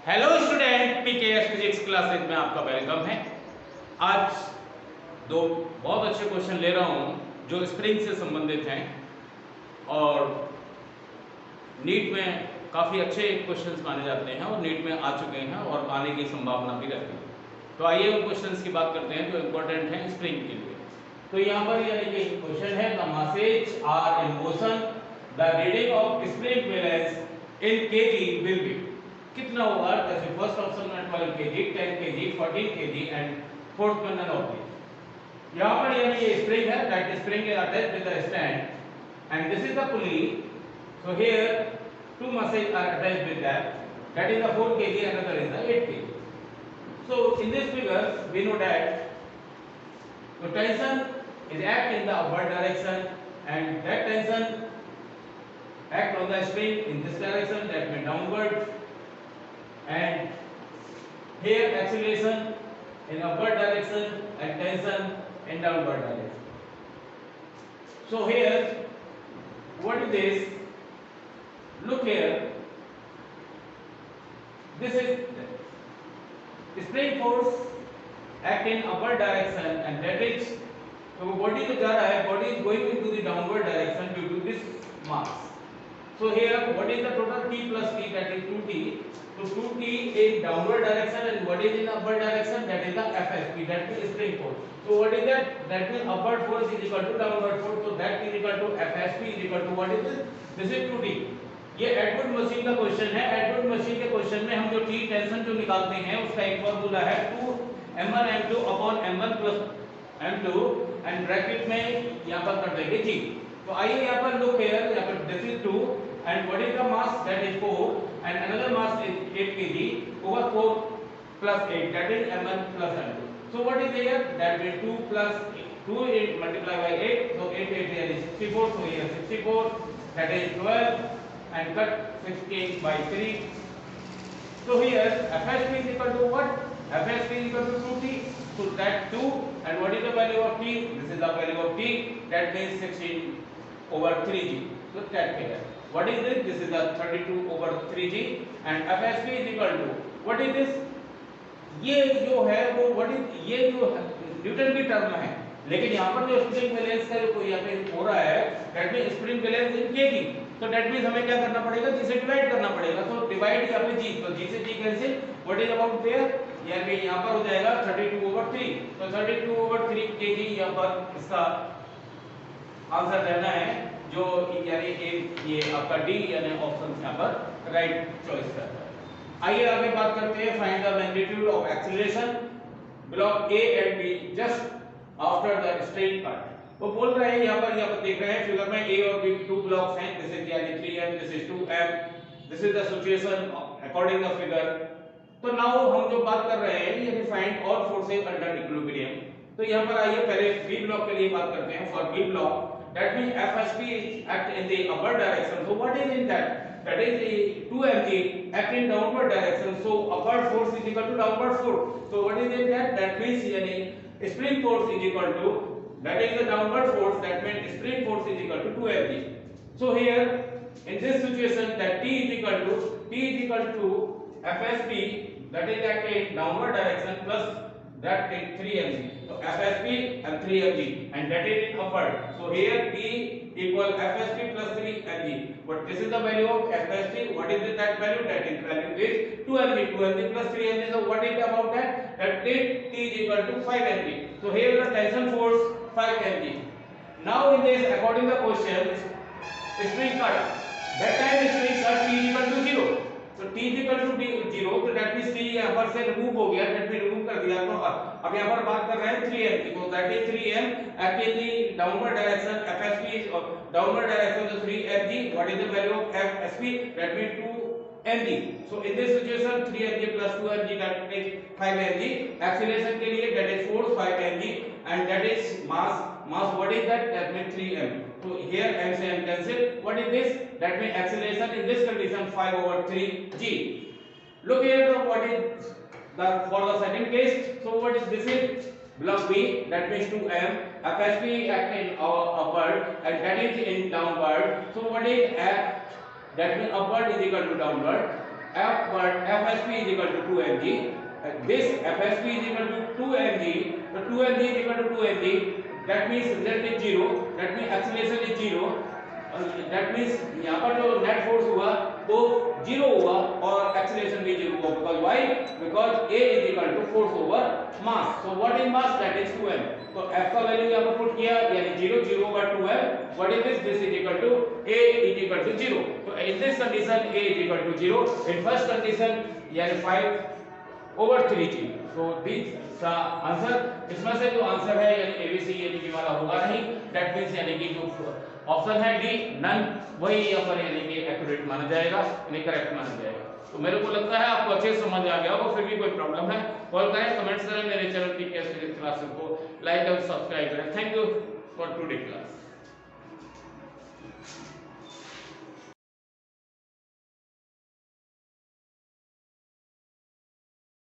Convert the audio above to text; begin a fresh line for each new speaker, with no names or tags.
Hello student, PKS physics classes में आपका welcome है। आज दो बहुत अच्छे क्वेश्चन ले रहा हूं जो स्प्रिंग से संबंधित हैं और नीट में काफ़ी अच्छे क्वेश्चंस माने जाते हैं और नीट में आ चुके हैं और आने की संभावना भी रहती है। तो आइए उन क्वेश्चंस की बात करते हैं जो इम्पोर्टेंट हैं स्प्रिंग के लिए। तो यहाँ पर यानी कि क्वेश्चन है the masses are in motion, the reading of spring balance in KG will be. कितना होगा? जैसे फर्स्ट ऑप्शन में 12 KG, 10 KG, 14 KG and fourth में नन ऑफ दीस। यहाँ पर यानी ये स्प्रिंग है, that spring is attached with the stand and this is the pulley. So here two masses are attached with that, that is the 4 kg, another is the 8 kg. So in this figure we know that the tension is act in the upward direction and that tension act on the spring in this direction, that means downward, and here acceleration in upward direction and tension in downward direction. So here what is this? Look here, this is spring force act in upward direction and that is, so body जो जा रहा है, body is going into the downward direction due to this mass. So here what is the total T plus T, that is 2T. So 2T in downward direction and what is in upward direction, that is the FSP, that is spring force. So what is that? That means upward force is equal to downward force. So that is equal to FSP is equal to what is this? This is 2T. ये Edward machine का question है। Edward machine के question में हम जो T tension जो निकालते हैं उसका एक फॉर्मूला है 2m1 m2 upon m1 plus m2 and bracket में यहां पर कर देंगे जी। तो आइए यहां पर लुक हियर, यहां पर this is 2 and what is the mass, that is 4 and another mass is 8 kg over 4 plus 8, that is m1 plus m2। So what is here, that is 2 plus 2 8 multiply by 8, so 8 8 is 64, so here 64, that is 12 and cut 16 by 3. So here FSP is equal to what? FSP is equal to 2T. So that 2 and what is the value of T? This is the value of T. That means 16 over 3G. So that here. What is this? This is the 32 over 3G and FSP is equal to what is this? ये जो है वो what is ये जो Newton की term है, लेकिन यहाँ पर जो स्प्रिंग बैलेंस का जो यहाँ पे हो रहा है that mean spring balance in KG. तो दैट मींस हमें क्या करना पड़ेगा, जी से डिवाइड करना पड़ेगा। तो डिवाइड यहाँ पे जी, तो जी से जी cancel, what is about there, यानी यहाँ पर हो जाएगा 32 over 3। तो 32 over 3 केजी यहाँ पर इसका आंसर रहना है, जो यानी ये आपका डी यानी ऑप्शन यहाँ पर राइट चॉइस करता है। आइए आगे बात करते हैं find the magnitude of acceleration block A and be just after the straight cut. वो बोल रहे हैं यहाँ पर देख रहे हैं फिगर में ए और बी टू ब्लॉक्स हैं, दिस इज यानी 3m, this is 2m, this is the situation according the figure. तो नाउ हम जो बात कर रहे हैं ये find all forces under equilibrium. तो यहाँ पर आइए पहले बी ब्लॉक के लिए बात करते हैं। For B block that means FSP act in the upward direction, so what is in that, that is the 2mg act in downward direction, so upward force is equal to downward force. So what is in that, that means yani spring force is equal to, that is the downward force, that means spring force is equal to 2mg. So here in this situation that T is equal to FSP, that is act in downward direction, plus that is 3mg. So FSP and 3mg and that is in upward. So here T equal FSP plus 3mg. But this is the value of FSP. What is that value? That is value is 2mg. 2mg plus 3mg. So what is about that? That is T is equal to 5mg. So here the tension force 5mg. Now in this, according the question, spring cut. That time spring cut T is equal to 0. तो T is equal to 0, तो that means T यहाँ पर से remove हो गया, that means remove कर दिया। तो अब यहाँ पर बात कर रहे हैं 3m की, तो that is 3m act in the downward direction, FSP is downward direction, so 3mg. What is the value of FSP? That means 2mg. So in this situation 3mg plus 2mg, that is 5mg. Acceleration के लिए that is force 5mg and that is mass what is that, that means 3m. So here m से m cancel. What is this? That means acceleration in this condition 5 over 3g. Look here, what is the for the second case. So what is this is block B, that means 2m, FSP act in upward and that is in downward. So what is that means upward is equal to downward F but FSP is equal to 2 mg. This FSP is equal to 2 mg. So 2 mg is equal to 2 mg. That means result is 0. That means acceleration is 0. That means यहाँ पर जो net force हुआ वो 0 हुआ और acceleration भी 0 हुआ. Because why? Because A is equal to force over mass. So what is mass? That is 2m. तो F का वैल्यू यहाँ पर पुट किया यानी 0 0 over 2m. What is this? This is equal to A is equal to 0. So in this condition A is equal to 0. In first condition यानी 5 over 3g. So this answer, इसमें से जो answer है यानी ABC यानी कि वाला होगा नहीं. That means यानी कि जो ऑप्शन है डी नन वही यहाँ पर यानी कि एक्यूरेट माना जाएगा यानी करेक्ट माना जाएगा. तो मेरे को लगता है आपको अच्छे से समझ आ गया होगा. फिर भी कोई प्रॉब्लम है कॉल करें, कमेंट्स करें. मेरे चैनल की क्लासेस को लाइक और सब्सक्राइब करें. Thank you for today class.